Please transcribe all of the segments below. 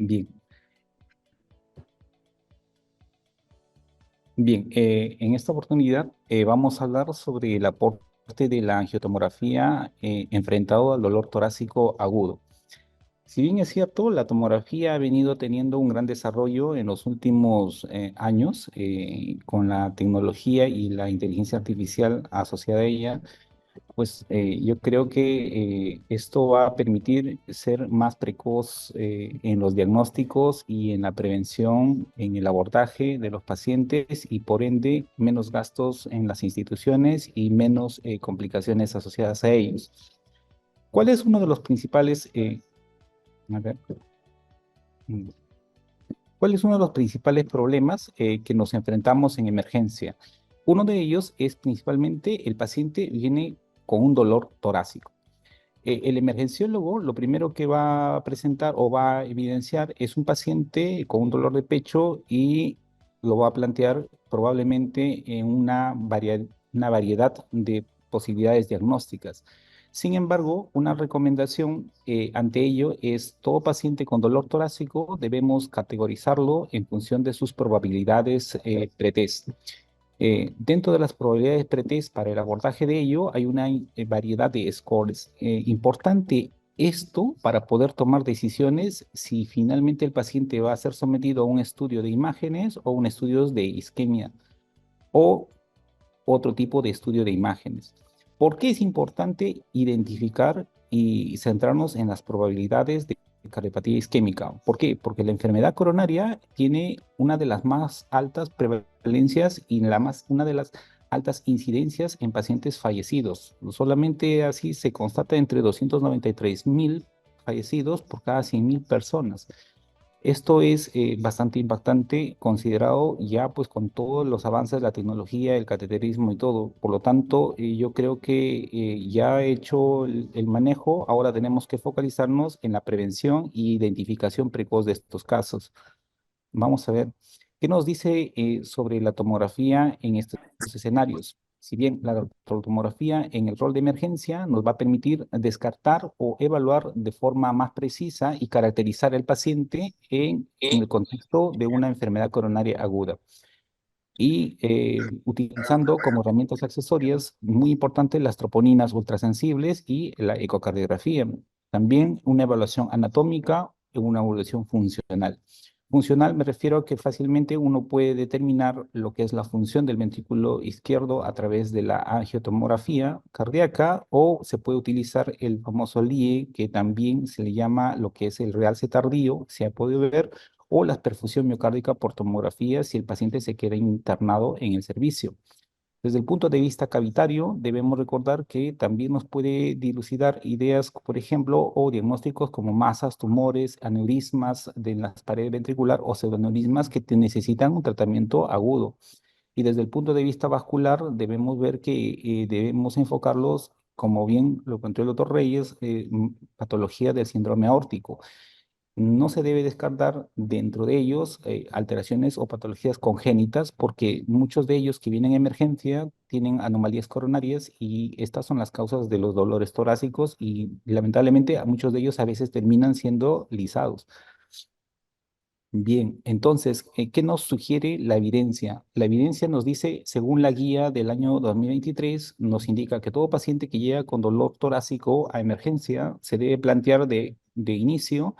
Bien, bien. En esta oportunidad vamos a hablar sobre el aporte de la angiotomografía enfrentado al dolor torácico agudo. Si bien es cierto, la tomografía ha venido teniendo un gran desarrollo en los últimos años con la tecnología y la inteligencia artificial asociada a ella. Pues yo creo que esto va a permitir ser más precoz en los diagnósticos y en la prevención, en el abordaje de los pacientes y por ende menos gastos en las instituciones y menos complicaciones asociadas a ellos. ¿Cuál es uno de los principales, a ver, mm, cuál es uno de los principales problemas que nos enfrentamos en emergencia? Uno de ellos es principalmente el paciente viene con un dolor torácico. El emergenciólogo lo primero que va a presentar o va a evidenciar es un paciente con un dolor de pecho y lo va a plantear probablemente en una variedad de posibilidades diagnósticas. Sin embargo, una recomendación ante ello es todo paciente con dolor torácico debemos categorizarlo en función de sus probabilidades pretest. Dentro de las probabilidades pretest para el abordaje de ello hay una variedad de scores. Importante esto para poder tomar decisiones si finalmente el paciente va a ser sometido a un estudio de imágenes o un estudio de isquemia o otro tipo de estudio de imágenes. ¿Por qué es importante identificar y centrarnos en las probabilidades de cardiopatía isquémica? ¿Por qué? Porque la enfermedad coronaria tiene una de las más altas prevalencias y una de las altas incidencias en pacientes fallecidos. Solamente así se constata entre 293.000 fallecidos por cada 100.000 personas. Esto es bastante impactante considerado ya pues con todos los avances de la tecnología, el cateterismo y todo. Por lo tanto, yo creo que ya hecho el manejo, ahora tenemos que focalizarnos en la prevención e identificación precoz de estos casos. Vamos a ver, ¿qué nos dice sobre la tomografía en estos escenarios? Si bien la tomografía en el rol de emergencia nos va a permitir descartar o evaluar de forma más precisa y caracterizar al paciente en el contexto de una enfermedad coronaria aguda. Y utilizando como herramientas accesorias muy importantes las troponinas ultrasensibles y la ecocardiografía. También una evaluación anatómica y una evaluación funcional. Funcional me refiero a que fácilmente uno puede determinar lo que es la función del ventrículo izquierdo a través de la angiotomografía cardíaca o se puede utilizar el famoso LIE, que también se le llama lo que es el realce tardío, se ha podido ver, o la perfusión miocárdica por tomografía si el paciente se queda internado en el servicio. Desde el punto de vista cavitario, debemos recordar que también nos puede dilucidar ideas, por ejemplo, o diagnósticos como masas, tumores, aneurismas de las paredes ventricular o pseudoaneurismas que necesitan un tratamiento agudo. Y desde el punto de vista vascular, debemos ver que debemos enfocarlos, como bien lo contó el doctor Reyes, patología del síndrome aórtico. No se debe descartar dentro de ellos alteraciones o patologías congénitas porque muchos de ellos que vienen en emergencia tienen anomalías coronarias y estas son las causas de los dolores torácicos y lamentablemente a muchos de ellos a veces terminan siendo lisados. Bien, entonces, ¿qué nos sugiere la evidencia? La evidencia nos dice, según la guía del año 2023, nos indica que todo paciente que llega con dolor torácico a emergencia se debe plantear de inicio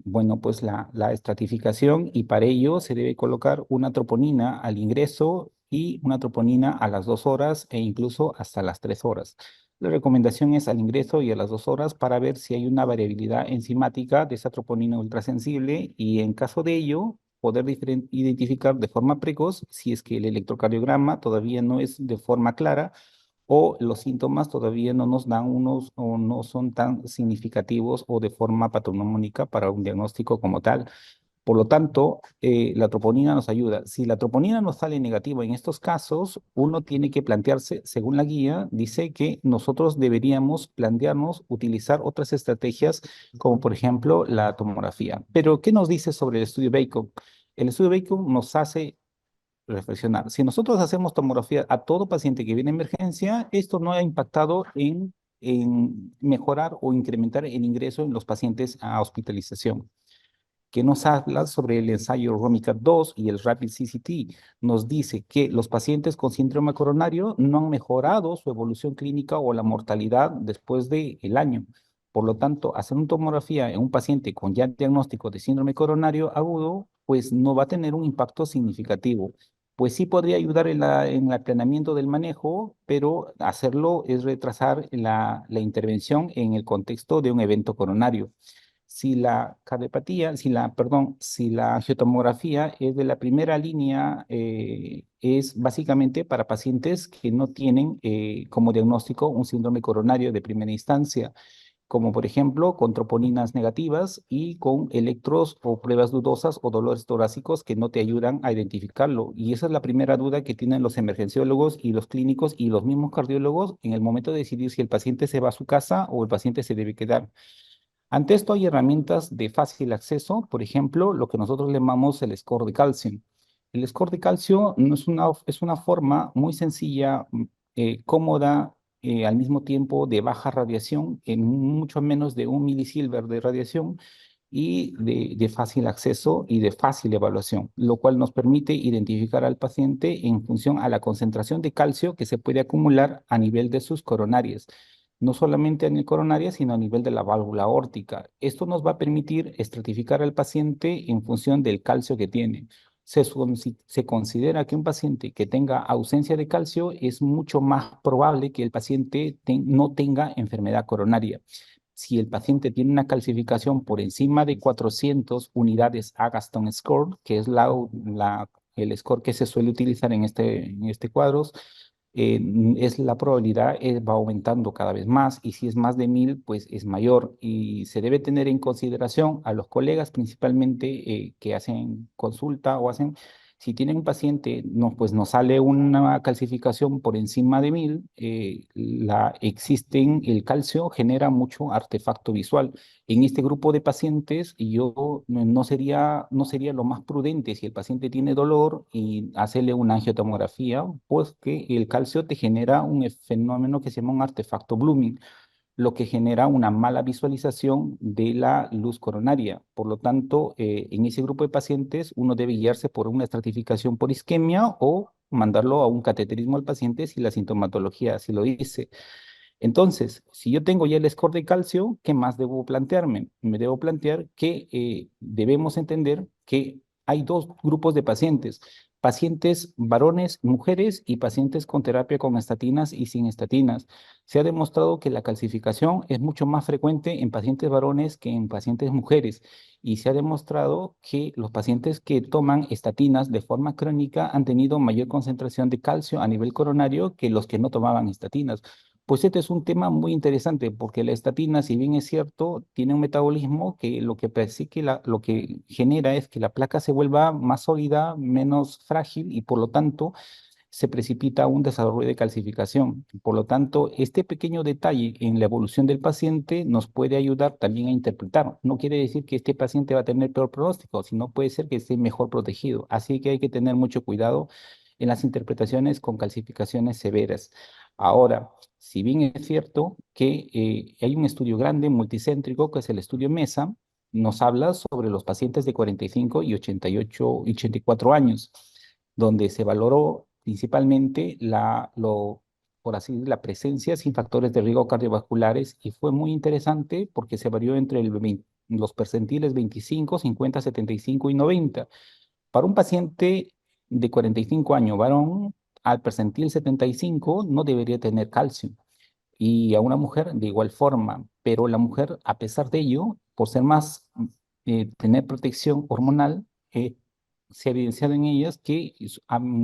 bueno, pues la estratificación y para ello se debe colocar una troponina al ingreso y una troponina a las 2 horas e incluso hasta las 3 horas. La recomendación es al ingreso y a las 2 horas para ver si hay una variabilidad enzimática de esa troponina ultrasensible y en caso de ello poder identificar de forma precoz si es que el electrocardiograma todavía no es de forma clara o los síntomas todavía no nos dan unos o no son tan significativos o de forma patognomónica para un diagnóstico como tal. Por lo tanto, la troponina nos ayuda. Si la troponina nos sale negativa en estos casos, uno tiene que plantearse, según la guía, dice que nosotros deberíamos plantearnos utilizar otras estrategias, como por ejemplo la tomografía. Pero, ¿qué nos dice sobre el estudio Bacon? El estudio Bacon nos hace reflexionar. Si nosotros hacemos tomografía a todo paciente que viene a emergencia, esto no ha impactado en en mejorar o incrementar el ingreso en los pacientes a hospitalización. Que nos habla sobre el ensayo ROMICAT-2 y el Rapid CCT. Nos dice que los pacientes con síndrome coronario no han mejorado su evolución clínica o la mortalidad después del año. Por lo tanto, hacer una tomografía en un paciente con ya diagnóstico de síndrome coronario agudo, pues no va a tener un impacto significativo. Pues sí podría ayudar en el aplanamiento del manejo, pero hacerlo es retrasar la intervención en el contexto de un evento coronario. Si la cardiopatía, si la angiotomografía es de la primera línea, es básicamente para pacientes que no tienen como diagnóstico un síndrome coronario de primera instancia, como por ejemplo con troponinas negativas y con electros o pruebas dudosas o dolores torácicos que no te ayudan a identificarlo. Y esa es la primera duda que tienen los emergenciólogos y los clínicos y los mismos cardiólogos en el momento de decidir si el paciente se va a su casa o el paciente se debe quedar. Ante esto hay herramientas de fácil acceso, por ejemplo, lo que nosotros llamamos el score de calcio. El score de calcio no es una forma muy sencilla, cómoda, al mismo tiempo de baja radiación, en mucho menos de 1 milisilver de radiación y de fácil acceso y de fácil evaluación, lo cual nos permite identificar al paciente en función a la concentración de calcio que se puede acumular a nivel de sus coronarias, no solamente a nivel coronaria, sino a nivel de la válvula aórtica. Esto nos va a permitir estratificar al paciente en función del calcio que tiene. Se considera que un paciente que tenga ausencia de calcio es mucho más probable que el paciente no tenga enfermedad coronaria. Si el paciente tiene una calcificación por encima de 400 unidades Agatston Score, que es el score que se suele utilizar en este cuadro, es la probabilidad va aumentando cada vez más y si es más de 1000, pues es mayor y se debe tener en consideración a los colegas principalmente que hacen consulta o hacen, si tienen un paciente, no, pues nos sale una calcificación por encima de 1000, el calcio genera mucho artefacto visual. En este grupo de pacientes, yo no sería lo más prudente si el paciente tiene dolor y hacerle una angiotomografía, pues que el calcio te genera un fenómeno que se llama un artefacto blooming, lo que genera una mala visualización de la luz coronaria. Por lo tanto, en ese grupo de pacientes, uno debe guiarse por una estratificación por isquemia o mandarlo a un cateterismo al paciente si la sintomatología así lo dice. Entonces, si yo tengo ya el score de calcio, ¿qué más debo plantearme? Me debo plantear que debemos entender que hay dos grupos de pacientes: pacientes varones, mujeres y pacientes con terapia con estatinas y sin estatinas. Se ha demostrado que la calcificación es mucho más frecuente en pacientes varones que en pacientes mujeres y se ha demostrado que los pacientes que toman estatinas de forma crónica han tenido mayor concentración de calcio a nivel coronario que los que no tomaban estatinas. Pues este es un tema muy interesante porque la estatina, si bien es cierto, tiene un metabolismo que lo que genera es que la placa se vuelva más sólida, menos frágil y por lo tanto se precipita un desarrollo de calcificación. Por lo tanto, este pequeño detalle en la evolución del paciente nos puede ayudar también a interpretar. No quiere decir que este paciente va a tener peor pronóstico, sino puede ser que esté mejor protegido. Así que hay que tener mucho cuidado en las interpretaciones con calcificaciones severas. Ahora, si bien es cierto que hay un estudio grande, multicéntrico, que es el estudio MESA, nos habla sobre los pacientes de 45 y 88 y 84 años, donde se valoró principalmente por así decir, la presencia sin factores de riesgo cardiovasculares y fue muy interesante porque se varió entre los percentiles 25, 50, 75 y 90. Para un paciente de 45 años, varón, al percentil 75 no debería tener calcio y a una mujer de igual forma, pero la mujer, a pesar de ello, por ser más, tener protección hormonal, se ha evidenciado en ellas que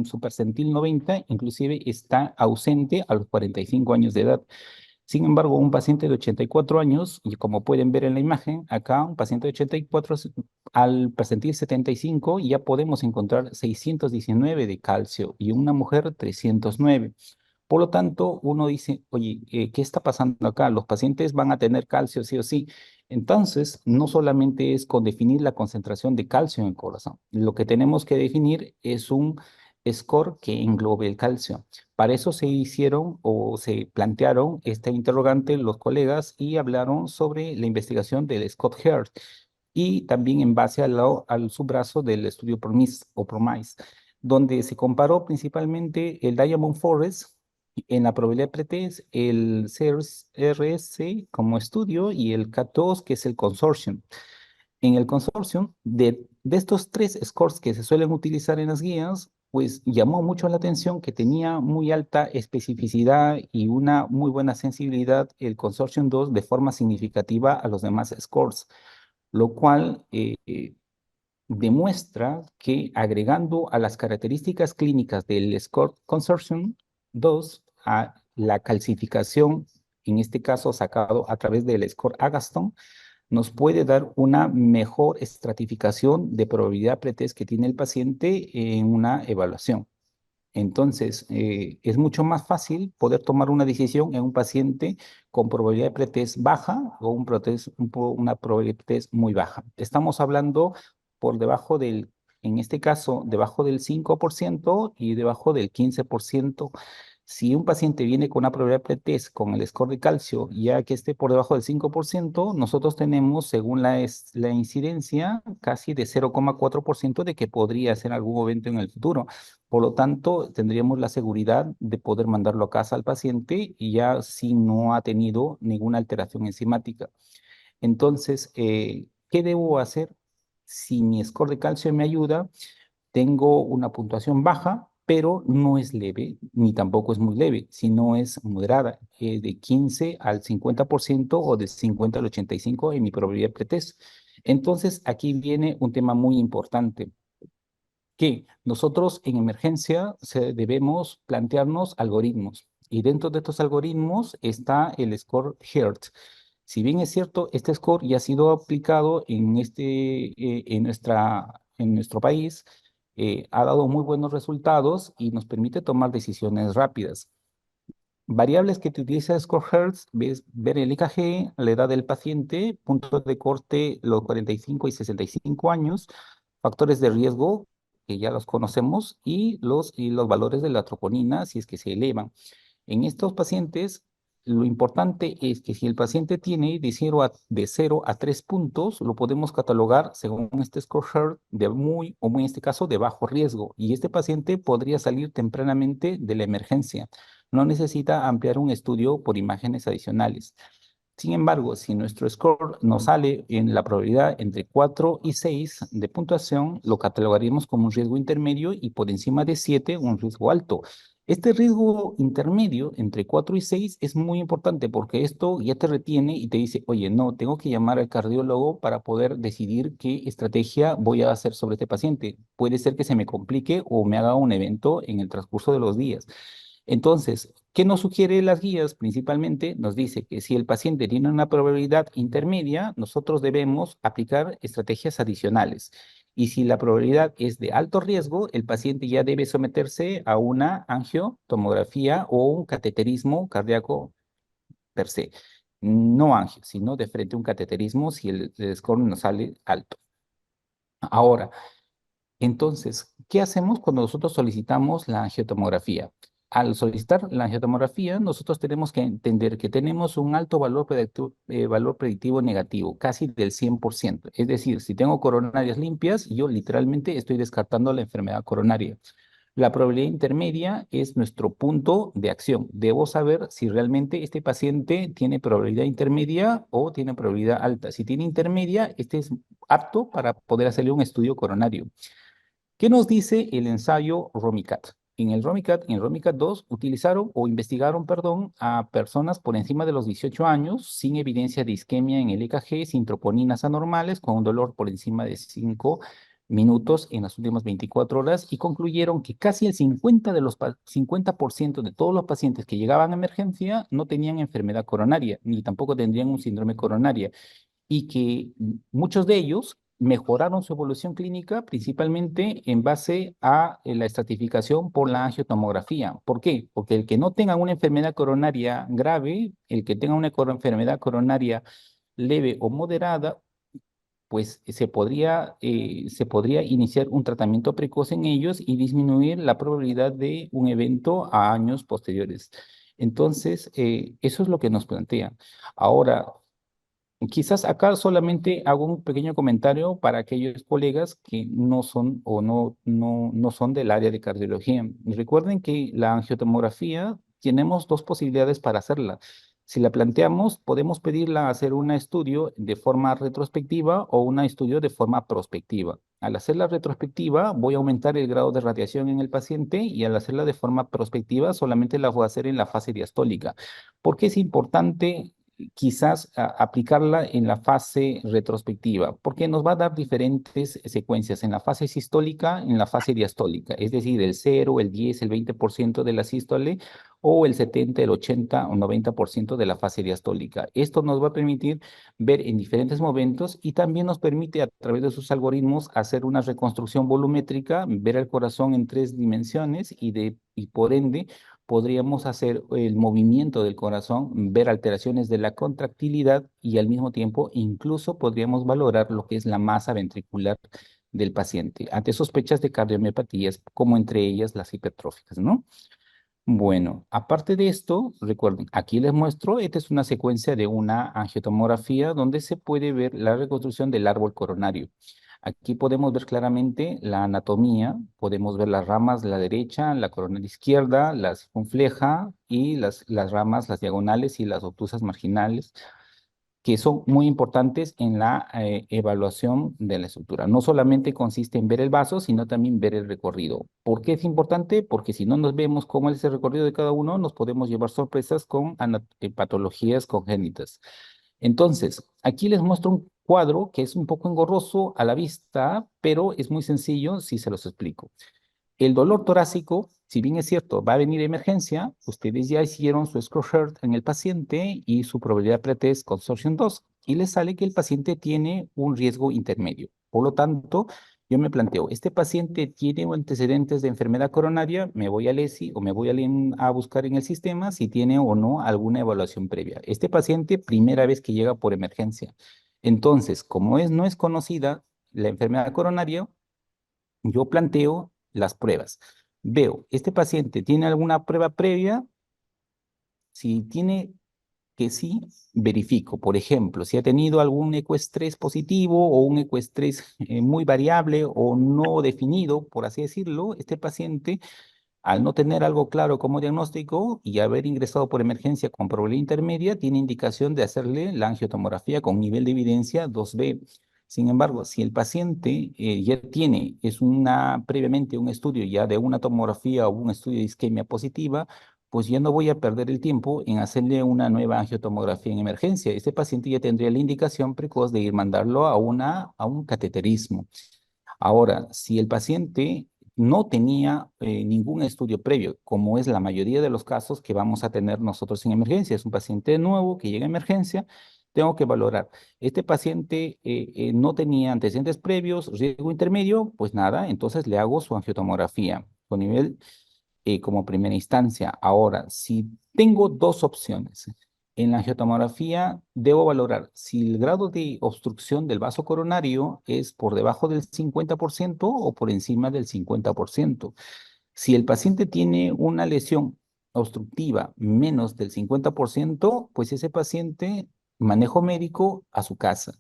su percentil 90 inclusive está ausente a los 45 años de edad. Sin embargo, un paciente de 84 años, y como pueden ver en la imagen, acá un paciente de 84 al percentil 75 ya podemos encontrar 619 de calcio y una mujer 309. Por lo tanto, uno dice, oye, ¿qué está pasando acá? Los pacientes van a tener calcio sí o sí. Entonces, no solamente es con definir la concentración de calcio en el corazón. Lo que tenemos que definir es score que englobe el calcio. Para eso se hicieron o se plantearon esta interrogante los colegas y hablaron sobre la investigación del Scott Heart y también en base al subbrazo del estudio PROMIS o PROMISE, donde se comparó principalmente el Diamond Forest en la probabilidad de pretest, el CRS como estudio y el CAT2, que es el consortium. En el consorcio, de estos tres scores que se suelen utilizar en las guías, pues llamó mucho la atención que tenía muy alta especificidad y una muy buena sensibilidad el Consortium 2 de forma significativa a los demás scores, lo cual demuestra que agregando a las características clínicas del Score Consortium 2 a la calcificación, en este caso sacado a través del Score Agatston, nos puede dar una mejor estratificación de probabilidad pretest que tiene el paciente en una evaluación. Entonces, es mucho más fácil poder tomar una decisión en un paciente con probabilidad de pretest baja o una probabilidad de pretest muy baja. Estamos hablando por debajo en este caso, debajo del 5% y debajo del 15%. Si un paciente viene con una probabilidad de pretest con el score de calcio, ya que esté por debajo del 5%, nosotros tenemos, según la incidencia, casi de 0,4% de que podría ser algún evento en el futuro. Por lo tanto, tendríamos la seguridad de poder mandarlo a casa al paciente y ya si no ha tenido ninguna alteración enzimática. Entonces, ¿qué debo hacer? Si mi score de calcio me ayuda, tengo una puntuación baja, pero no es leve, ni tampoco es muy leve, sino es moderada, de 15 al 50% o de 50 al 85% en mi probabilidad de pretest. Entonces, aquí viene un tema muy importante que nosotros en emergencia debemos plantearnos algoritmos y dentro de estos algoritmos está el score HERT. Si bien es cierto, este score ya ha sido aplicado en nuestro país, ha dado muy buenos resultados y nos permite tomar decisiones rápidas. Variables que te utiliza Score Hertz, ves ver el EKG, la edad del paciente, puntos de corte, los 45 y 65 años, factores de riesgo, que ya los conocemos, y los valores de la troponina, si es que se elevan. En estos pacientes, lo importante es que si el paciente tiene de cero a 3 puntos, lo podemos catalogar según este score Hertz de muy, o muy en este caso, de bajo riesgo. Y este paciente podría salir tempranamente de la emergencia. No necesita ampliar un estudio por imágenes adicionales. Sin embargo, si nuestro score nos sale en la probabilidad entre 4 y 6 de puntuación, lo catalogaríamos como un riesgo intermedio y por encima de 7 un riesgo alto. Este riesgo intermedio entre 4 y 6 es muy importante porque esto ya te retiene y te dice, oye, no, tengo que llamar al cardiólogo para poder decidir qué estrategia voy a hacer sobre este paciente. Puede ser que se me complique o me haga un evento en el transcurso de los días. Entonces, ¿qué nos sugiere las guías? Principalmente nos dice que si el paciente tiene una probabilidad intermedia, nosotros debemos aplicar estrategias adicionales. Y si la probabilidad es de alto riesgo, el paciente ya debe someterse a una angiotomografía o un cateterismo cardíaco per se. No angio, sino de frente a un cateterismo si el score nos sale alto. Ahora, entonces, ¿qué hacemos cuando nosotros solicitamos la angiotomografía? Al solicitar la angiotomografía, nosotros tenemos que entender que tenemos un alto valor predictivo negativo, casi del 100%. Es decir, si tengo coronarias limpias, yo literalmente estoy descartando la enfermedad coronaria. La probabilidad intermedia es nuestro punto de acción. Debo saber si realmente este paciente tiene probabilidad intermedia o tiene probabilidad alta. Si tiene intermedia, este es apto para poder hacerle un estudio coronario. ¿Qué nos dice el ensayo ROMICAT? En ROMICAT 2 utilizaron o investigaron, perdón, a personas por encima de los 18 años sin evidencia de isquemia en el EKG, sin troponinas anormales, con un dolor por encima de 5 minutos en las últimas 24 horas y concluyeron que casi el 50% de todos los pacientes que llegaban a emergencia no tenían enfermedad coronaria, ni tampoco tendrían un síndrome coronaria y que muchos de ellos mejoraron su evolución clínica principalmente en base a la estratificación por la angiotomografía. ¿Por qué? Porque el que no tenga una enfermedad coronaria grave, el que tenga una enfermedad coronaria leve o moderada, pues se podría iniciar un tratamiento precoz en ellos y disminuir la probabilidad de un evento a años posteriores. Entonces, eso es lo que nos plantea. Ahora, quizás acá solamente hago un pequeño comentario para aquellos colegas que no son o no son del área de cardiología. Recuerden que la angiotomografía tenemos dos posibilidades para hacerla. Si la planteamos, podemos pedirla a hacer un estudio de forma retrospectiva o un estudio de forma prospectiva. Al hacer la retrospectiva, voy a aumentar el grado de radiación en el paciente y al hacerla de forma prospectiva, solamente la voy a hacer en la fase diastólica. ¿Por qué es importante quizás aplicarla en la fase retrospectiva, porque nos va a dar diferentes secuencias en la fase sistólica, en la fase diastólica, es decir, el 0, el 10, el 20% de la sístole o el 70, el 80 o 90% de la fase diastólica. Esto nos va a permitir ver en diferentes momentos y también nos permite a través de sus algoritmos hacer una reconstrucción volumétrica, ver el corazón en tres dimensiones y por ende podríamos hacer el movimiento del corazón, ver alteraciones de la contractilidad y al mismo tiempo incluso podríamos valorar lo que es la masa ventricular del paciente ante sospechas de cardiomiopatías, como entre ellas las hipertróficas, ¿no? Bueno, aparte de esto, recuerden, aquí les muestro, esta es una secuencia de una angiotomografía donde se puede ver la reconstrucción del árbol coronario. Aquí podemos ver claramente la anatomía, podemos ver las ramas de la derecha, la coronaria izquierda, la circunfleja y las ramas, las diagonales y las obtusas marginales que son muy importantes en la evaluación de la estructura. No solamente consiste en ver el vaso, sino también ver el recorrido. ¿Por qué es importante? Porque si no nos vemos cómo es el recorrido de cada uno, nos podemos llevar sorpresas con patologías congénitas. Entonces, aquí les muestro un cuadro que es un poco engorroso a la vista, pero es muy sencillo si se los explico. El dolor torácico, si bien es cierto, va a venir de emergencia, ustedes ya hicieron su Scott en el paciente y su probabilidad pretest consortium 2 y les sale que el paciente tiene un riesgo intermedio. Por lo tanto, yo me planteo, este paciente tiene antecedentes de enfermedad coronaria, me voy al ESI o me voy a buscar en el sistema si tiene o no alguna evaluación previa. Este paciente, primera vez que llega por emergencia. Entonces, como no es conocida la enfermedad coronaria, yo planteo las pruebas. Veo, ¿este paciente tiene alguna prueba previa? Si tiene que sí, verifico. Por ejemplo, si ha tenido algún ecoestrés positivo o un ecoestrés muy variable o no definido, por así decirlo, este paciente, al no tener algo claro como diagnóstico y haber ingresado por emergencia con probabilidad intermedia, tiene indicación de hacerle la angiotomografía con nivel de evidencia 2B. Sin embargo, si el paciente ya tiene, previamente un estudio ya de una tomografía o un estudio de isquemia positiva, pues ya no voy a perder el tiempo en hacerle una nueva angiotomografía en emergencia. Este paciente ya tendría la indicación precoz de ir mandarlo a un cateterismo. Ahora, si el paciente no tenía ningún estudio previo, como es la mayoría de los casos que vamos a tener nosotros en emergencia, es un paciente nuevo que llega a emergencia, tengo que valorar. Este paciente no tenía antecedentes previos, riesgo intermedio, pues nada, entonces le hago su angiotomografía con nivel como primera instancia. Ahora, si tengo dos opciones, en la angiotomografía debo valorar si el grado de obstrucción del vaso coronario es por debajo del 50% o por encima del 50%. Si el paciente tiene una lesión obstructiva menos del 50%, pues ese paciente, manejo médico a su casa.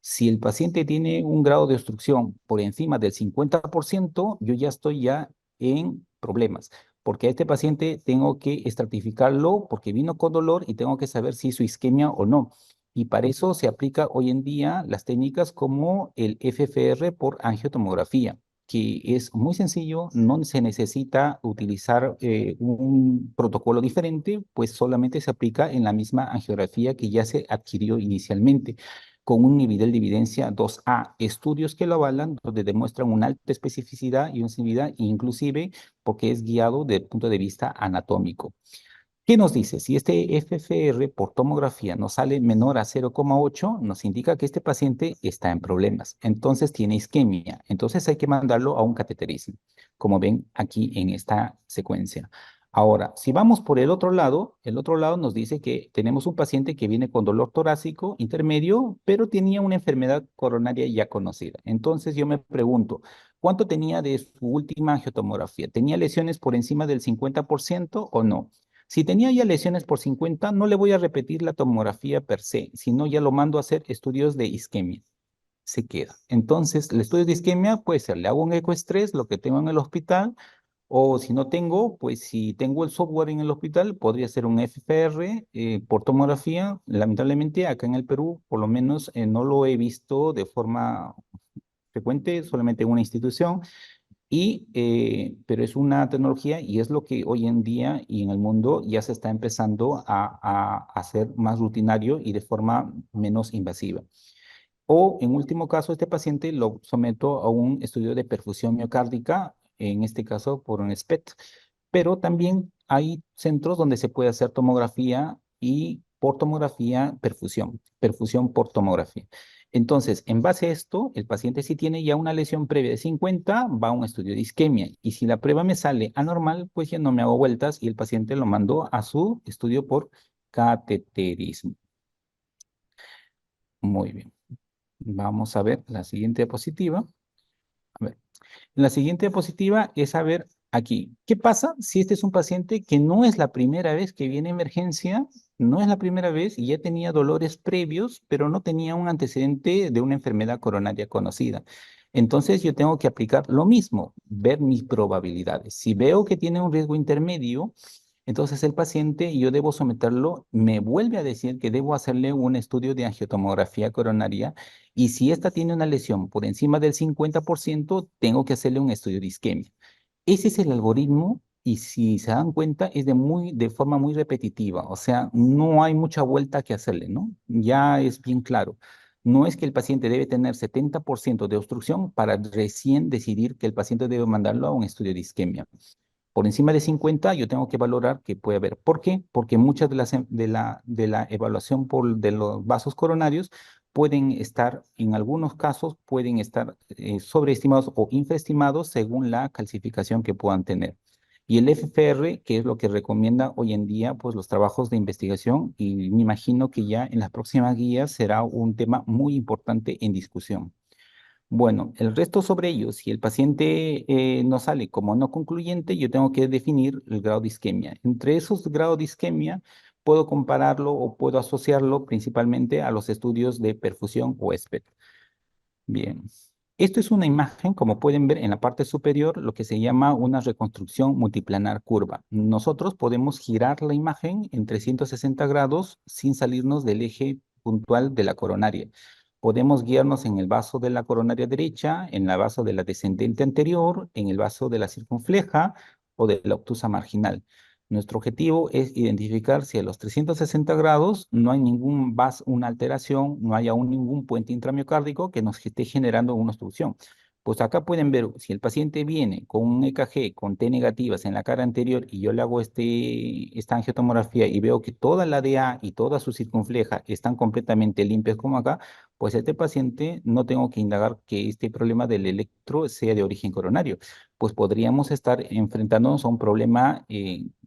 Si el paciente tiene un grado de obstrucción por encima del 50%, yo ya estoy ya en problemas, porque a este paciente tengo que estratificarlo porque vino con dolor y tengo que saber si hizo isquemia o no. Y para eso se aplica hoy en día las técnicas como el FFR por angiotomografía, que es muy sencillo, no se necesita utilizar un protocolo diferente, pues solamente se aplica en la misma angiografía que ya se adquirió inicialmente, con un nivel de evidencia 2A, estudios que lo avalan, donde demuestran una alta especificidad y una sensibilidad, inclusive porque es guiado desde el punto de vista anatómico. ¿Qué nos dice? Si este FFR por tomografía nos sale menor a 0,8, nos indica que este paciente está en problemas. Entonces tiene isquemia. Entonces hay que mandarlo a un cateterismo, como ven aquí en esta secuencia. Ahora, si vamos por el otro lado nos dice que tenemos un paciente que viene con dolor torácico intermedio, pero tenía una enfermedad coronaria ya conocida. Entonces yo me pregunto, ¿cuánto tenía de su última angiotomografía? ¿Tenía lesiones por encima del 50% o no? Si tenía ya lesiones por 50, no le voy a repetir la tomografía per se, sino ya lo mando a hacer estudios de isquemia. Se queda. Entonces, el estudio de isquemia puede ser, le hago un ecoestrés, lo que tengo en el hospital, o si no tengo, pues si tengo el software en el hospital, podría ser un FPR por tomografía. Lamentablemente, acá en el Perú, por lo menos, no lo he visto de forma frecuente, solamente en una institución, pero es una tecnología y es lo que hoy en día y en el mundo ya se está empezando a hacer más rutinario y de forma menos invasiva. O en último caso, este paciente lo someto a un estudio de perfusión miocárdica, en este caso por un SPET. Pero también hay centros donde se puede hacer tomografía y por tomografía perfusión, perfusión por tomografía. Entonces, en base a esto, el paciente si tiene ya una lesión previa de 50, va a un estudio de isquemia. Y si la prueba me sale anormal, pues ya no me hago vueltas y el paciente lo mando a su estudio por cateterismo. Muy bien. Vamos a ver la siguiente diapositiva. A ver, la siguiente diapositiva es a ver aquí, ¿qué pasa si este es un paciente que no es la primera vez que viene a emergencia, no es la primera vez y ya tenía dolores previos, pero no tenía un antecedente de una enfermedad coronaria conocida? Entonces yo tengo que aplicar lo mismo, ver mis probabilidades. Si veo que tiene un riesgo intermedio, entonces el paciente, yo debo someterlo, me vuelve a decir que debo hacerle un estudio de angiotomografía coronaria y si esta tiene una lesión por encima del 50%, tengo que hacerle un estudio de isquemia. Ese es el algoritmo y si se dan cuenta es de forma muy repetitiva, o sea, no hay mucha vuelta que hacerle, ¿no? Ya es bien claro. No es que el paciente debe tener 70% de obstrucción para recién decidir que el paciente debe mandarlo a un estudio de isquemia. Por encima de 50, yo tengo que valorar que puede haber. ¿Por qué? Porque muchas de la evaluación de los vasos coronarios pueden estar, en algunos casos, pueden estar sobreestimados o infraestimados según la calcificación que puedan tener. Y el FPR, que es lo que recomienda hoy en día, pues los trabajos de investigación, y me imagino que ya en las próximas guías será un tema muy importante en discusión. Bueno, el resto sobre ellos, si el paciente no sale como no concluyente, yo tengo que definir el grado de isquemia. Entre esos grados de isquemia, puedo compararlo o puedo asociarlo principalmente a los estudios de perfusión o SPET. Bien, esto es una imagen, como pueden ver en la parte superior, lo que se llama una reconstrucción multiplanar curva. Nosotros podemos girar la imagen en 360 grados sin salirnos del eje puntual de la coronaria. Podemos guiarnos en el vaso de la coronaria derecha, en el vaso de la descendente anterior, en el vaso de la circunfleja o de la obtusa marginal. Nuestro objetivo es identificar si a los 360 grados no hay una alteración, no hay aún ningún puente intramiocárdico que nos esté generando una obstrucción. Pues acá pueden ver, si el paciente viene con un EKG con T negativas en la cara anterior y yo le hago esta angiotomografía y veo que toda la DA y toda su circunfleja están completamente limpias como acá, pues este paciente no tengo que indagar que este problema del electro sea de origen coronario, pues podríamos estar enfrentándonos a un problema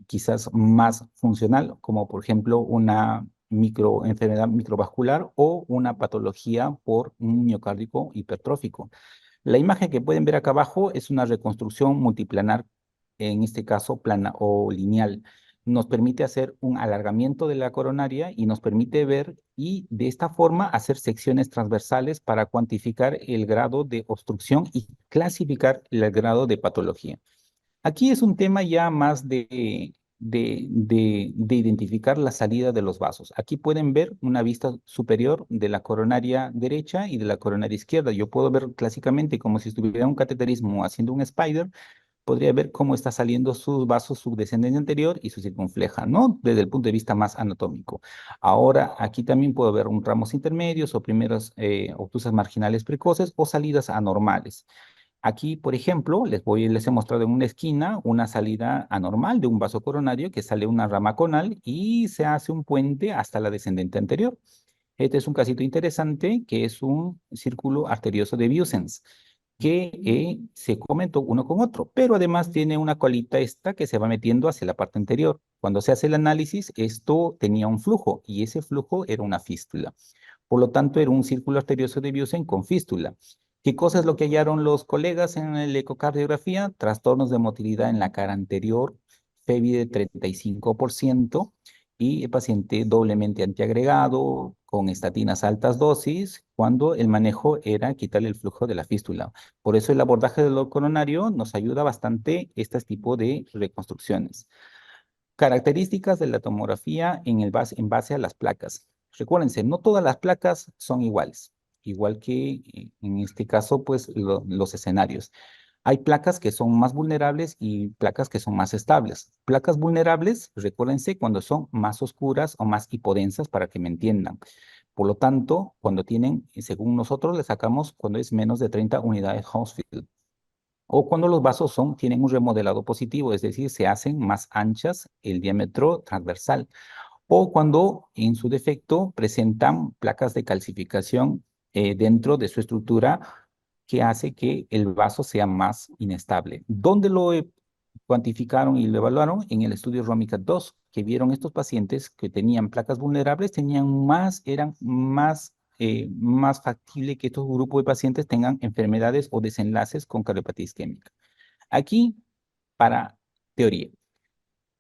quizás más funcional, como por ejemplo una enfermedad microvascular o una patología por un miocárdico hipertrófico. La imagen que pueden ver acá abajo es una reconstrucción multiplanar, en este caso plana o lineal. Nos permite hacer un alargamiento de la coronaria y nos permite ver y de esta forma hacer secciones transversales para cuantificar el grado de obstrucción y clasificar el grado de patología. Aquí es un tema ya más de identificar la salida de los vasos. Aquí pueden ver una vista superior de la coronaria derecha y de la coronaria izquierda. Yo puedo ver clásicamente como si estuviera un cateterismo haciendo un spider, podría ver cómo está saliendo sus vasos subdescendente anterior y su circunfleja, ¿no? Desde el punto de vista más anatómico. Ahora, aquí también puedo ver un ramos intermedios o primeras obtusas marginales precoces o salidas anormales. Aquí, por ejemplo, les he mostrado en una esquina una salida anormal de un vaso coronario que sale una rama conal y se hace un puente hasta la descendente anterior. Este es un casito interesante que es un círculo arterioso de Vieussens. que se comentó uno con otro, pero además tiene una colita esta que se va metiendo hacia la parte anterior. Cuando se hace el análisis, esto tenía un flujo y ese flujo era una fístula. Por lo tanto, era un círculo arterioso de Biusen con fístula. ¿Qué cosa es lo que hallaron los colegas en la ecocardiografía? Trastornos de motilidad en la cara anterior, FEBI de 35% y el paciente doblemente antiagregado con estatinas altas dosis cuando el manejo era quitarle el flujo de la fístula. Por eso el abordaje del coronario nos ayuda bastante este tipo de reconstrucciones. Características de la tomografía en base a las placas. Recuérdense, no todas las placas son iguales, igual que en este caso, pues los escenarios. Hay placas que son más vulnerables y placas que son más estables. Placas vulnerables, recuérdense, cuando son más oscuras o más hipodensas, para que me entiendan. Por lo tanto, cuando tienen, según nosotros, le sacamos cuando es menos de 30 unidades Hounsfield. O cuando los vasos tienen un remodelado positivo, es decir, se hacen más anchas el diámetro transversal. O cuando en su defecto presentan placas de calcificación dentro de su estructura que hace que el vaso sea más inestable. ¿Dónde lo cuantificaron y lo evaluaron? En el estudio ROMICAT 2, que vieron estos pacientes que tenían placas vulnerables, eran más factible que estos grupos de pacientes tengan enfermedades o desenlaces con cardiopatía isquémica. Aquí, para teoría,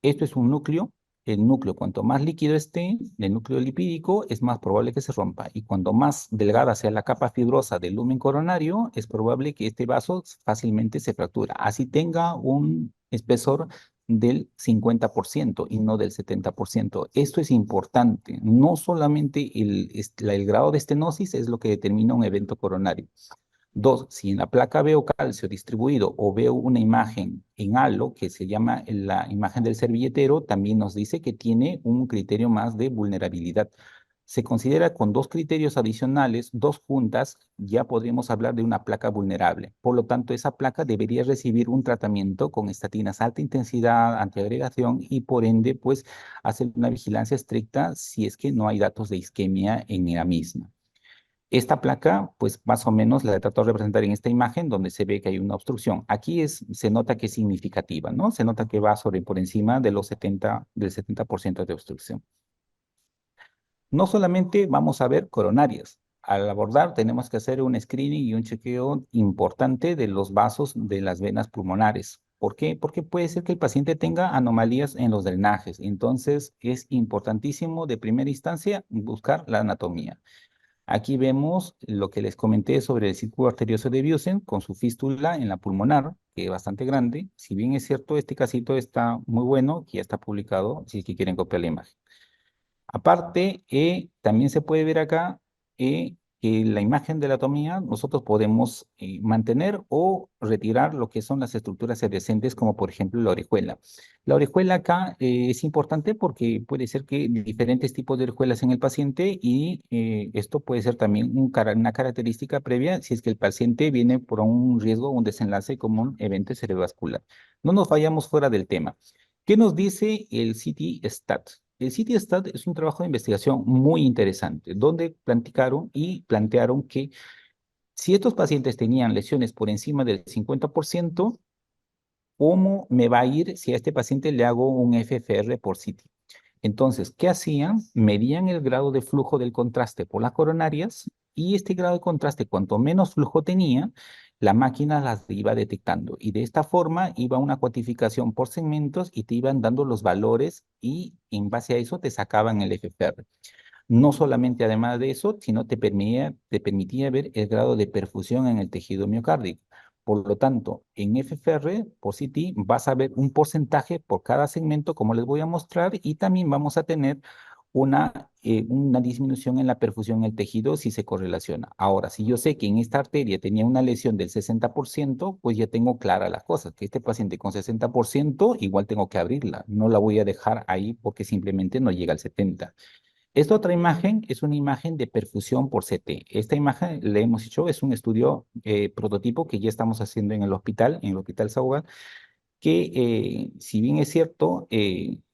esto es un núcleo. El núcleo, cuanto más líquido esté, el núcleo lipídico, es más probable que se rompa. Y cuanto más delgada sea la capa fibrosa del lumen coronario, es probable que este vaso fácilmente se fractura. Así tenga un espesor del 50% y no del 70%. Esto es importante. No solamente el grado de estenosis es lo que determina un evento coronario. Dos, si en la placa veo calcio distribuido o veo una imagen en halo, que se llama la imagen del servilletero, también nos dice que tiene un criterio más de vulnerabilidad. Se considera con dos criterios adicionales, dos juntas, ya podríamos hablar de una placa vulnerable. Por lo tanto, esa placa debería recibir un tratamiento con estatinas alta intensidad, antiagregación y por ende, pues, hacer una vigilancia estricta si es que no hay datos de isquemia en la misma. Esta placa, pues más o menos la he tratado de representar en esta imagen donde se ve que hay una obstrucción. Aquí se nota que es significativa, ¿no? Se nota que va por encima de del 70% de obstrucción. No solamente vamos a ver coronarias. Al abordar tenemos que hacer un screening y un chequeo importante de los vasos de las venas pulmonares. ¿Por qué? Porque puede ser que el paciente tenga anomalías en los drenajes. Entonces es importantísimo de primera instancia buscar la anatomía. Aquí vemos lo que les comenté sobre el círculo arterioso de Biusen con su fístula en la pulmonar, que es bastante grande. Si bien es cierto, este casito está muy bueno, que ya está publicado, si es que quieren copiar la imagen. Aparte, también se puede ver acá que la imagen de la atomía nosotros podemos mantener o retirar lo que son las estructuras adyacentes, como por ejemplo la orejuela. La orejuela acá es importante porque puede ser que diferentes tipos de orejuelas en el paciente y esto puede ser también una característica previa si es que el paciente viene por un riesgo, un desenlace como un evento cerebrovascular. No nos vayamos fuera del tema. ¿Qué nos dice el CT-STAT? El CT-STAT es un trabajo de investigación muy interesante, donde plantearon que si estos pacientes tenían lesiones por encima del 50%, ¿cómo me va a ir si a este paciente le hago un FFR por CT? Entonces, ¿qué hacían? Medían el grado de flujo del contraste por las coronarias y este grado de contraste, cuanto menos flujo tenía, la máquina las iba detectando. Y de esta forma iba una cuantificación por segmentos y te iban dando los valores y en base a eso te sacaban el FFR. No solamente además de eso, sino te permitía ver el grado de perfusión en el tejido miocárdico. Por lo tanto, en FFR por CT vas a ver un porcentaje por cada segmento, como les voy a mostrar, y también vamos a tener una disminución en la perfusión en el tejido si se correlaciona. Ahora, si yo sé que en esta arteria tenía una lesión del 60%, pues ya tengo clara las cosas, que este paciente con 60% igual tengo que abrirla. No la voy a dejar ahí porque simplemente no llega al 70%. Esta otra imagen es una imagen de perfusión por CT. Esta imagen le hemos hecho, es un estudio prototipo que ya estamos haciendo en el Hospital Saúl, que si bien es cierto,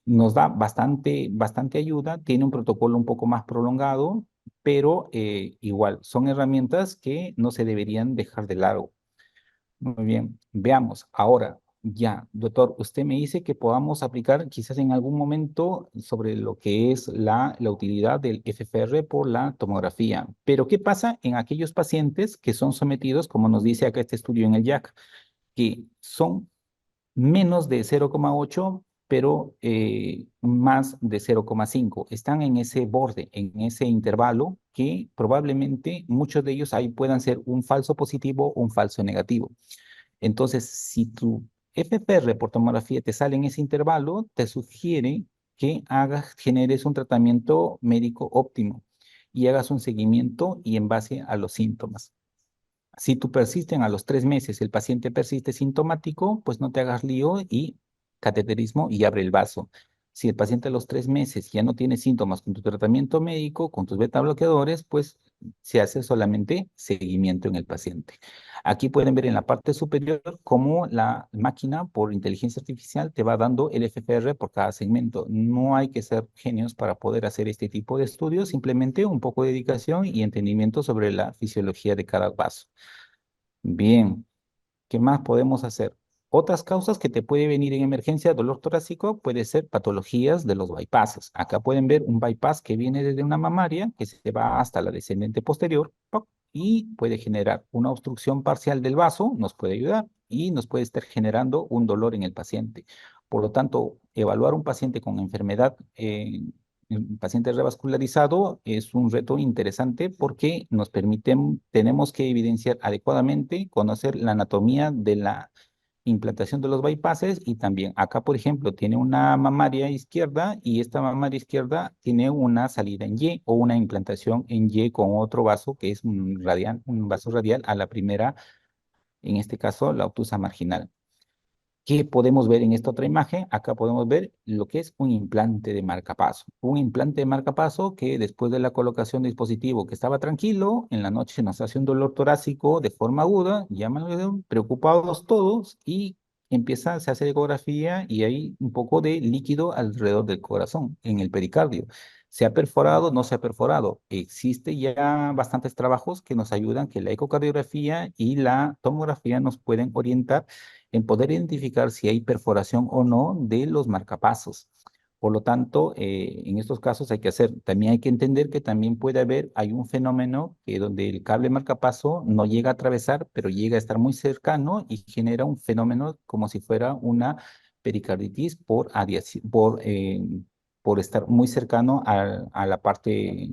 nos da bastante ayuda, tiene un protocolo un poco más prolongado, pero igual son herramientas que no se deberían dejar de lado. Muy bien, veamos. Ahora, ya, doctor, usted me dice que podamos aplicar quizás en algún momento sobre lo que es la utilidad del FFR por la tomografía. Pero, ¿qué pasa en aquellos pacientes que son sometidos, como nos dice acá este estudio en el JAC, que son menos de 0,8, pero más de 0,5? Están en ese borde, en ese intervalo, que probablemente muchos de ellos ahí puedan ser un falso positivo o un falso negativo. Entonces, si tu FPR por tomografía te sale en ese intervalo, te sugiere que generes un tratamiento médico óptimo y hagas un seguimiento y en base a los síntomas. Si tú persisten a los 3 meses, el paciente persiste sintomático, pues no te hagas lío y cateterismo y abre el vaso. Si el paciente a los 3 meses ya no tiene síntomas con tu tratamiento médico, con tus beta bloqueadores, pues se hace solamente seguimiento en el paciente. Aquí pueden ver en la parte superior cómo la máquina por inteligencia artificial te va dando el FPR por cada segmento. No hay que ser genios para poder hacer este tipo de estudios, simplemente un poco de dedicación y entendimiento sobre la fisiología de cada vaso. Bien, ¿qué más podemos hacer? Otras causas que te puede venir en emergencia, dolor torácico, puede ser patologías de los bypasses. Acá pueden ver un bypass que viene desde una mamaria, que se va hasta la descendente posterior, ¡poc! Y puede generar una obstrucción parcial del vaso, nos puede ayudar y nos puede estar generando un dolor en el paciente. Por lo tanto, evaluar un paciente con enfermedad, un paciente revascularizado, es un reto interesante porque nos permite, tenemos que evidenciar adecuadamente, conocer la anatomía de la implantación de los bypasses y también acá, por ejemplo, tiene una mamaria izquierda y esta mamaria izquierda tiene una salida en Y o una implantación en Y con otro vaso que es un radial, un vaso radial a la primera, en este caso, la obtusa marginal. ¿Qué podemos ver en esta otra imagen? Acá podemos ver lo que es un implante de marcapaso. Un implante de marcapaso que después de la colocación del dispositivo que estaba tranquilo, en la noche nos hace un dolor torácico de forma aguda, llaman preocupados todos y se hace ecografía y hay un poco de líquido alrededor del corazón, en el pericardio. ¿Se ha perforado? ¿No se ha perforado? Existe ya bastantes trabajos que nos ayudan, que la ecocardiografía y la tomografía nos pueden orientar en poder identificar si hay perforación o no de los marcapasos. Por lo tanto, en estos casos también hay que entender que también puede haber, hay un fenómeno que donde el cable marcapaso no llega a atravesar, pero llega a estar muy cercano y genera un fenómeno como si fuera una pericarditis por estar muy cercano a la parte,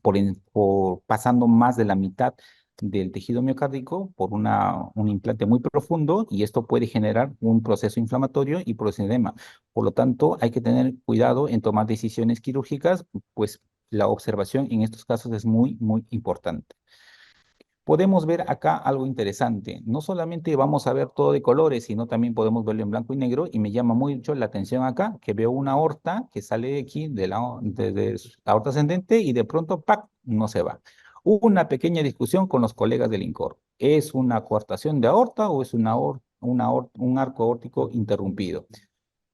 por pasando más de la mitad del tejido miocárdico por un implante muy profundo y esto puede generar un proceso inflamatorio y edema. Por lo tanto, hay que tener cuidado en tomar decisiones quirúrgicas, pues la observación en estos casos es muy, muy importante. Podemos ver acá algo interesante. No solamente vamos a ver todo de colores, sino también podemos verlo en blanco y negro. Y me llama mucho la atención acá que veo una aorta que sale de aquí de la aorta ascendente y de pronto, ¡pac!, no se va. Hubo una pequeña discusión con los colegas del INCOR. ¿Es una coartación de aorta o es un arco aórtico interrumpido?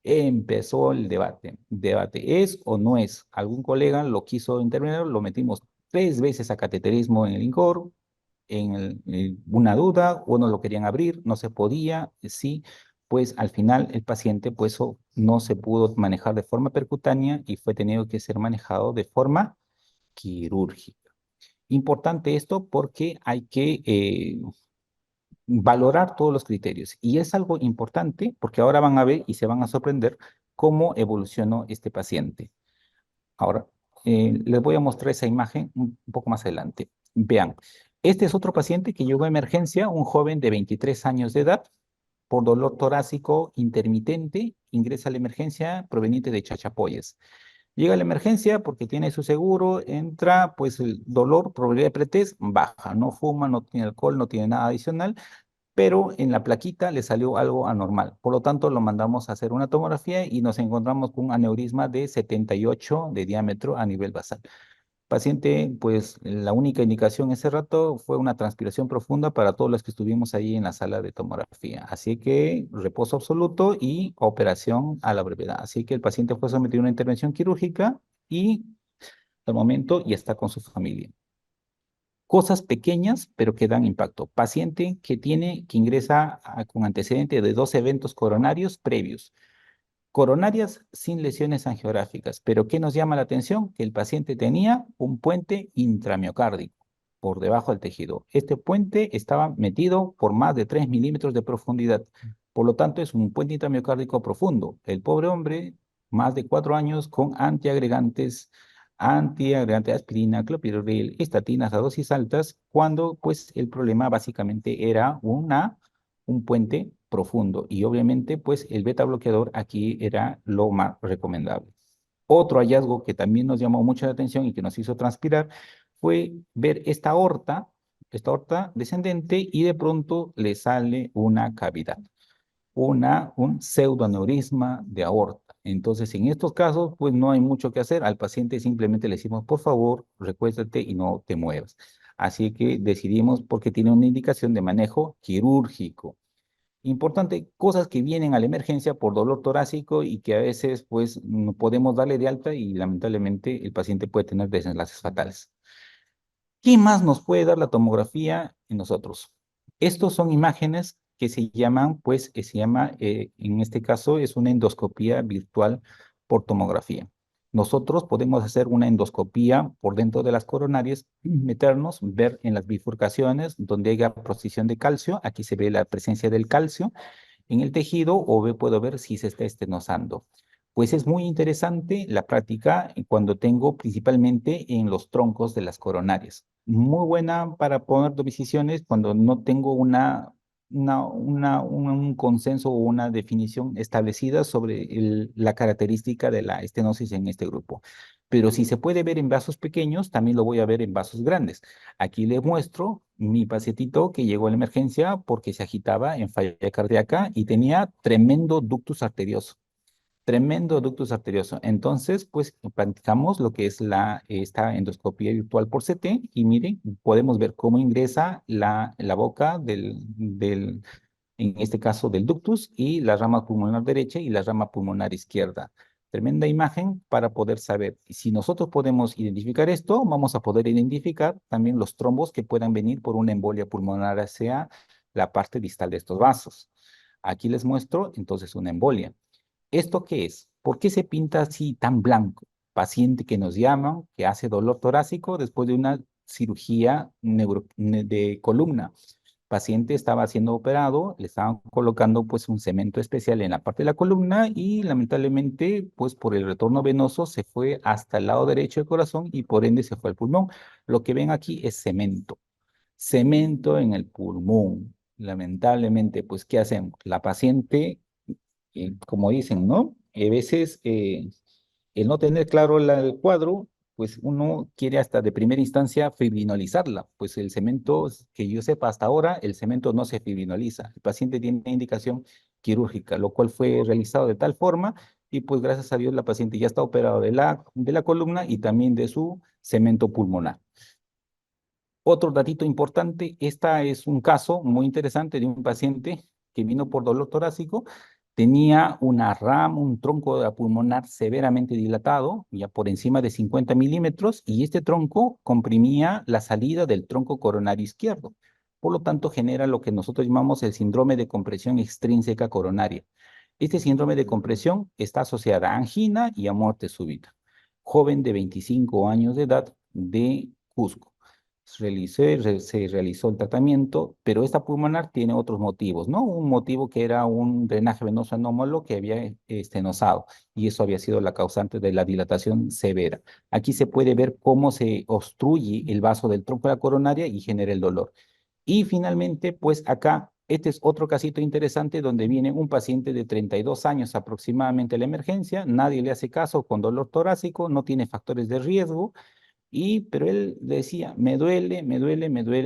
Empezó el debate. Debate, ¿es o no es? Algún colega lo quiso intervenir, lo metimos 3 veces a cateterismo en el INCOR, una duda, o no lo querían abrir, no se podía, sí, pues al final el paciente pues no se pudo manejar de forma percutánea y fue tenido que ser manejado de forma quirúrgica. Importante esto porque hay que valorar todos los criterios y es algo importante porque ahora van a ver y se van a sorprender cómo evolucionó este paciente. Ahora, les voy a mostrar esa imagen un poco más adelante. Vean, este es otro paciente que llegó a emergencia, un joven de 23 años de edad, por dolor torácico intermitente, ingresa a la emergencia proveniente de Chachapoyas. Llega a la emergencia porque tiene su seguro, entra, pues el dolor, probabilidad de pretest, baja, no fuma, no tiene alcohol, no tiene nada adicional, pero en la plaquita le salió algo anormal. Por lo tanto, lo mandamos a hacer una tomografía y nos encontramos con un aneurisma de 78 de diámetro a nivel basal. Paciente, pues la única indicación ese rato fue una transpiración profunda para todos los que estuvimos ahí en la sala de tomografía. Así que reposo absoluto y operación a la brevedad. Así que el paciente fue sometido a una intervención quirúrgica y al momento ya está con su familia. Cosas pequeñas, pero que dan impacto. Paciente que ingresa con antecedente de 2 eventos coronarios previos. Coronarias sin lesiones angiográficas. Pero ¿qué nos llama la atención? Que el paciente tenía un puente intramiocárdico por debajo del tejido. Este puente estaba metido por más de 3 milímetros de profundidad. Por lo tanto, es un puente intramiocárdico profundo. El pobre hombre, más de 4 años con antiagregante de aspirina, clopidogrel, estatinas a dosis altas, cuando pues el problema básicamente era un puente profundo y obviamente pues el beta bloqueador aquí era lo más recomendable. Otro hallazgo que también nos llamó mucho la atención y que nos hizo transpirar fue ver esta aorta descendente y de pronto le sale una cavidad, un pseudoaneurisma de aorta. Entonces, en estos casos, pues no hay mucho que hacer. Al paciente simplemente le decimos, por favor, recuéstate y no te muevas. Así que decidimos, porque tiene una indicación de manejo quirúrgico. Importante, cosas que vienen a la emergencia por dolor torácico y que a veces pues no podemos darle de alta y lamentablemente el paciente puede tener desenlaces fatales. ¿Qué más nos puede dar la tomografía en nosotros? Estos son imágenes que se llaman, pues, en este caso, es una endoscopía virtual por tomografía. Nosotros podemos hacer una endoscopía por dentro de las coronarias, meternos, ver en las bifurcaciones donde haya posición de calcio. Aquí se ve la presencia del calcio en el tejido o puedo ver si se está estenosando. Pues es muy interesante la práctica cuando tengo principalmente en los troncos de las coronarias. Muy buena para poner decisiones cuando no tengo un consenso o una definición establecida sobre la característica de la estenosis en este grupo. Pero si se puede ver en vasos pequeños, también lo voy a ver en vasos grandes. Aquí les muestro mi pacientito que llegó a la emergencia porque se agitaba en falla cardíaca y tenía tremendo ductus arterioso. Entonces, pues practicamos lo que es esta endoscopía virtual por CT y miren, podemos ver cómo ingresa la boca en este caso del ductus y la rama pulmonar derecha y la rama pulmonar izquierda. Tremenda imagen para poder saber. Y si nosotros podemos identificar esto, vamos a poder identificar también los trombos que puedan venir por una embolia pulmonar hacia la parte distal de estos vasos. Aquí les muestro entonces una embolia. ¿Esto qué es? ¿Por qué se pinta así tan blanco? Paciente que nos llaman, que hace dolor torácico después de una cirugía de columna. Paciente estaba siendo operado, le estaban colocando pues un cemento especial en la parte de la columna y lamentablemente pues por el retorno venoso se fue hasta el lado derecho del corazón y por ende se fue al pulmón. Lo que ven aquí es cemento en el pulmón. Lamentablemente, pues, ¿qué hacemos? La paciente como dicen, ¿no? A veces el no tener claro el cuadro, pues uno quiere hasta de primera instancia fibrinolizarla, pues el cemento, que yo sepa hasta ahora, el cemento no se fibrinoliza. El paciente tiene indicación quirúrgica, lo cual fue realizado de tal forma y pues gracias a Dios la paciente ya está operada de la columna y también de su cemento pulmonar. Otro datito importante, esta es un caso muy interesante de un paciente que vino por dolor torácico, tenía una rama, un tronco pulmonar severamente dilatado, ya por encima de 50 milímetros, y este tronco comprimía la salida del tronco coronario izquierdo. Por lo tanto, genera lo que nosotros llamamos el síndrome de compresión extrínseca coronaria. Este síndrome de compresión está asociada a angina y a muerte súbita. Joven de 25 años de edad de Cusco se realizó el tratamiento, pero esta pulmonar tiene otros motivos, ¿no? Un motivo que era un drenaje venoso anómalo que había estenosado y eso había sido la causante de la dilatación severa. Aquí se puede ver cómo se obstruye el vaso del tronco de la coronaria y genera el dolor. Y finalmente, pues acá, este es otro casito interesante donde viene un paciente de 32 años aproximadamente a la emergencia, nadie le hace caso con dolor torácico, no tiene factores de riesgo pero él decía, me duele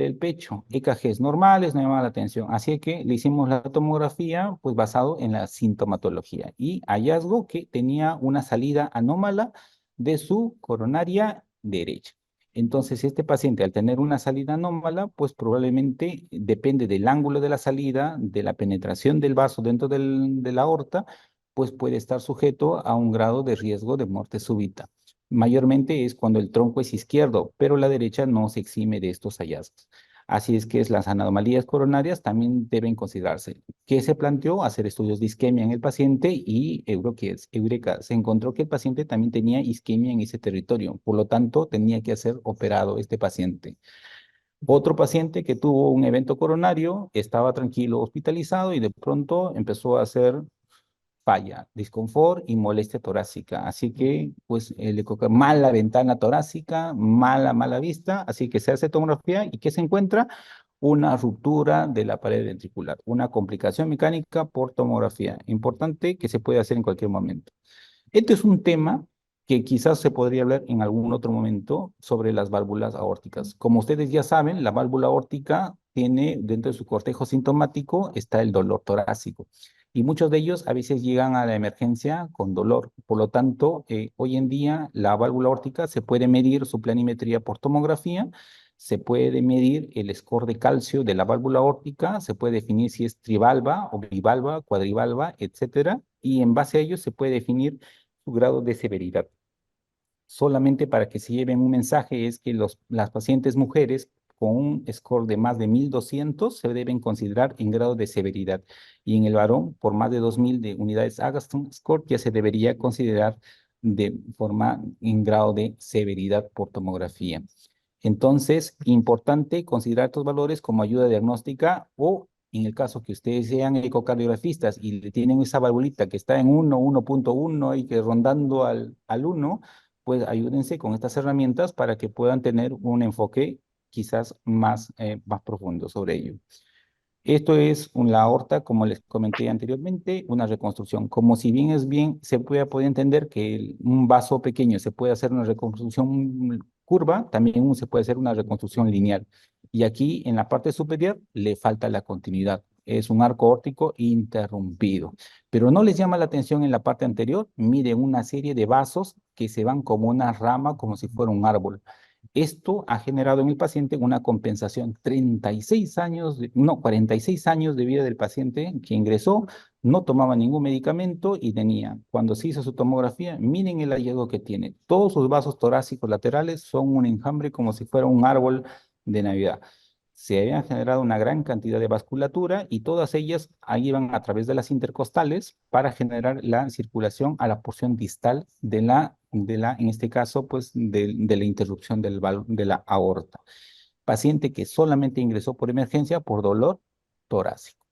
el pecho. EKGs normales, no llamaba la atención. Así que le hicimos la tomografía, pues basado en la sintomatología. Y hallazgo que tenía una salida anómala de su coronaria derecha. Entonces, este paciente, al tener una salida anómala, pues probablemente depende del ángulo de la salida, de la penetración del vaso dentro de la aorta, pues puede estar sujeto a un grado de riesgo de muerte súbita. Mayormente es cuando el tronco es izquierdo, pero la derecha no se exime de estos hallazgos. Así es que las anomalías coronarias también deben considerarse. ¿Qué se planteó? Hacer estudios de isquemia en el paciente y Eureka, se encontró que el paciente también tenía isquemia en ese territorio, por lo tanto tenía que ser operado este paciente. Otro paciente que tuvo un evento coronario estaba tranquilo, hospitalizado y de pronto empezó a hacer falla, disconfort y molestia torácica. Así que, pues, mala ventana torácica, mala vista. Así que se hace tomografía y ¿qué se encuentra? Una ruptura de la pared ventricular, una complicación mecánica por tomografía. Importante que se puede hacer en cualquier momento. Este es un tema que quizás se podría hablar en algún otro momento sobre las válvulas aórticas. Como ustedes ya saben, la válvula aórtica tiene dentro de su cortejo sintomático está el dolor torácico y muchos de ellos a veces llegan a la emergencia con dolor. Por lo tanto, hoy en día la válvula aórtica se puede medir su planimetría por tomografía, se puede medir el score de calcio de la válvula aórtica, se puede definir si es trivalva o bivalva, cuadrivalva, etcétera, y en base a ello se puede definir su grado de severidad. Solamente para que se lleven un mensaje es que las pacientes mujeres con un score de más de 1200 se deben considerar en grado de severidad y en el varón por más de 2000 de unidades Agatston score ya se debería considerar de forma en grado de severidad por tomografía. Entonces, importante considerar estos valores como ayuda diagnóstica o en el caso que ustedes sean ecocardiografistas y le tienen esa valvulita que está en 1, 1.1 y que rondando al 1, pues ayúdense con estas herramientas para que puedan tener un enfoque quizás más profundo sobre ello. Esto es la aorta, como les comenté anteriormente, una reconstrucción. Como si bien es bien, se puede entender que un vaso pequeño se puede hacer una reconstrucción curva, también se puede hacer una reconstrucción lineal. Y aquí en la parte superior le falta la continuidad. Es un arco órtico interrumpido. Pero no les llama la atención en la parte anterior, miren una serie de vasos que se van como una rama, como si fuera un árbol. Esto ha generado en el paciente una compensación. 36 años, no, 46 años de vida del paciente que ingresó, no tomaba ningún medicamento y tenía, cuando se hizo su tomografía, miren el hallazgo que tiene. Todos sus vasos torácicos laterales son un enjambre como si fuera un árbol de Navidad. Se habían generado una gran cantidad de vasculatura y todas ellas ahí iban a través de las intercostales para generar la circulación a la porción distal en este caso, pues de la interrupción de la aorta. Paciente que solamente ingresó por emergencia por dolor torácico.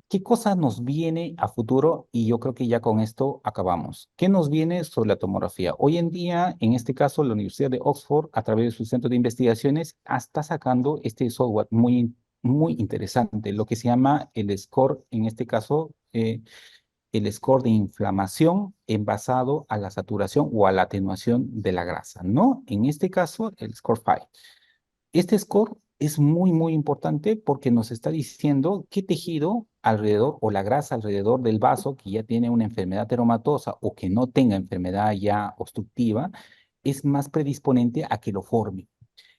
¿Qué cosa nos viene a futuro? Y yo creo que ya con esto acabamos. ¿Qué nos viene sobre la tomografía? Hoy en día, en este caso, la Universidad de Oxford, a través de su centro de investigaciones, está sacando este software muy interesante, lo que se llama el score, en este caso, el score de inflamación basado a la saturación o a la atenuación de la grasa, ¿no? En este caso, el score 5. Este score es muy importante porque nos está diciendo qué tejido alrededor o la grasa alrededor del vaso que ya tiene una enfermedad teromatosa o que no tenga enfermedad ya obstructiva es más predisponente a que lo forme.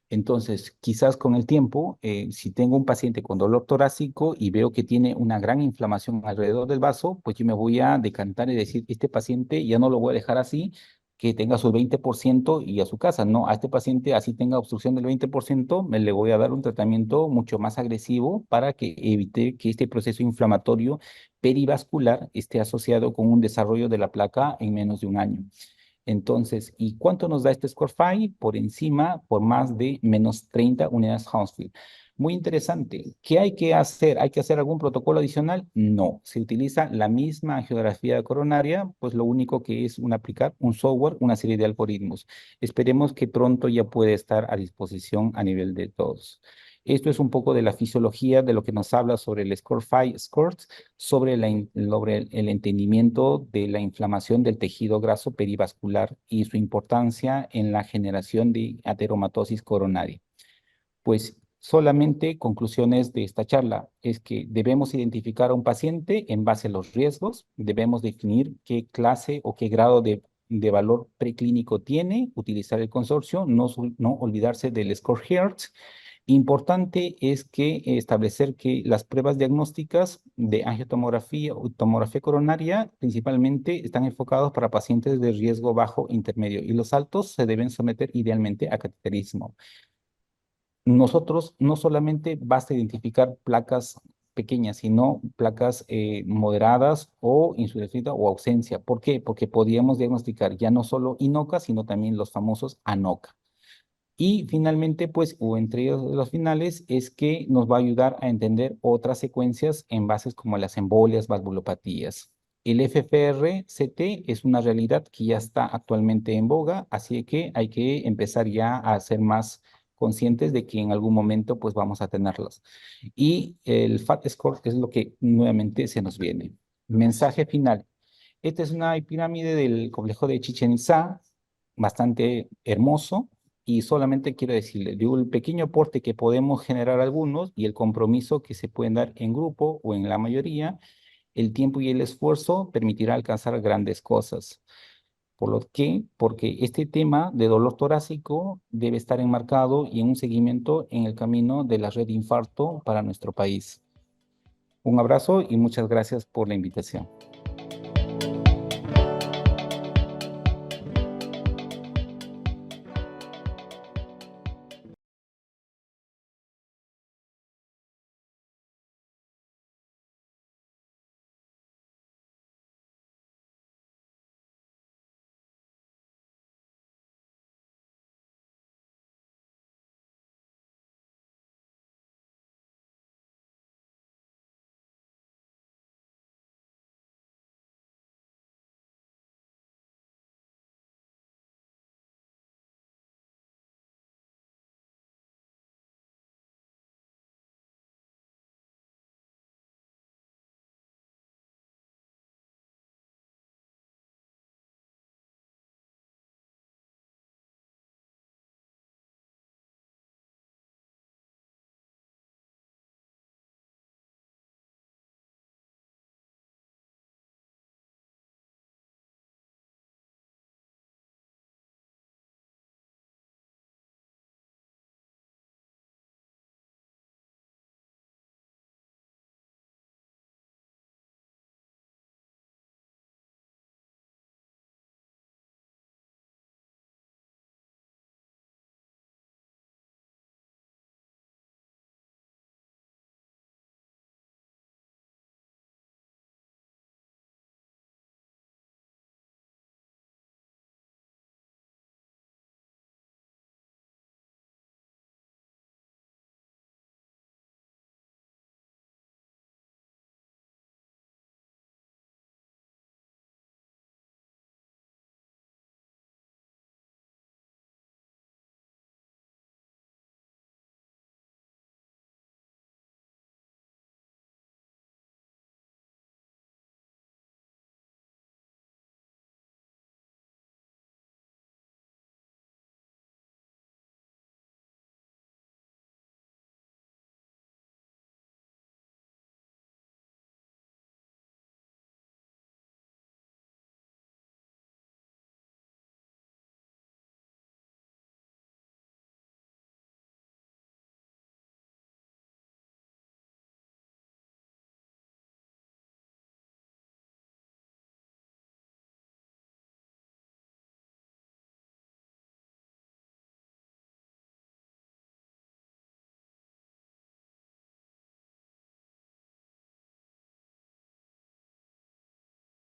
Entonces, quizás con el tiempo, si tengo un paciente con dolor torácico y veo que tiene una gran inflamación alrededor del vaso, pues yo me voy a decantar y decir, este paciente ya no lo voy a dejar así, que tenga su 20% y a su casa. No, a este paciente así tenga obstrucción del 20%, me le voy a dar un tratamiento mucho más agresivo para que evite que este proceso inflamatorio perivascular esté asociado con un desarrollo de la placa en menos de un año. Entonces, ¿y cuánto nos da este score 5? Por encima, por más de menos 30 unidades Hounsfield. Muy interesante. ¿Qué hay que hacer? ¿Hay que hacer algún protocolo adicional? No. Se utiliza la misma geografía coronaria, pues lo único que es aplicar un software, una serie de algoritmos. Esperemos que pronto ya puede estar a disposición a nivel de todos. Esto es un poco de la fisiología de lo que nos habla sobre el Score 5 Scores, sobre el entendimiento de la inflamación del tejido graso perivascular y su importancia en la generación de ateromatosis coronaria. Pues solamente conclusiones de esta charla es que debemos identificar a un paciente en base a los riesgos, debemos definir qué clase o qué grado de valor preclínico tiene, utilizar el consorcio, no olvidarse del score Hertz Importante es que establecer que las pruebas diagnósticas de angiotomografía o tomografía coronaria principalmente están enfocados para pacientes de riesgo bajo intermedio y los altos se deben someter idealmente a cateterismo. Nosotros no solamente basta identificar placas pequeñas, sino placas moderadas o insuficiencia o ausencia. ¿Por qué? Porque podríamos diagnosticar ya no solo INOCA, sino también los famosos ANOCA. Y finalmente, pues, o entre ellos los finales, es que nos va a ayudar a entender otras secuencias en bases como las embolias, valvulopatías. El FFR-CT es una realidad que ya está actualmente en boga, así que hay que empezar ya a ser más conscientes de que en algún momento pues vamos a tenerlos. Y el FAT score es lo que nuevamente se nos viene. Mensaje final. Esta es una pirámide del complejo de Chichén Itzá, bastante hermoso, y solamente quiero decirle de un pequeño aporte que podemos generar algunos y el compromiso que se pueden dar en grupo o en la mayoría, el tiempo y el esfuerzo permitirá alcanzar grandes cosas. ¿Por lo que? Porque este tema de dolor torácico debe estar enmarcado y en un seguimiento en el camino de la red de infarto para nuestro país. Un abrazo y muchas gracias por la invitación.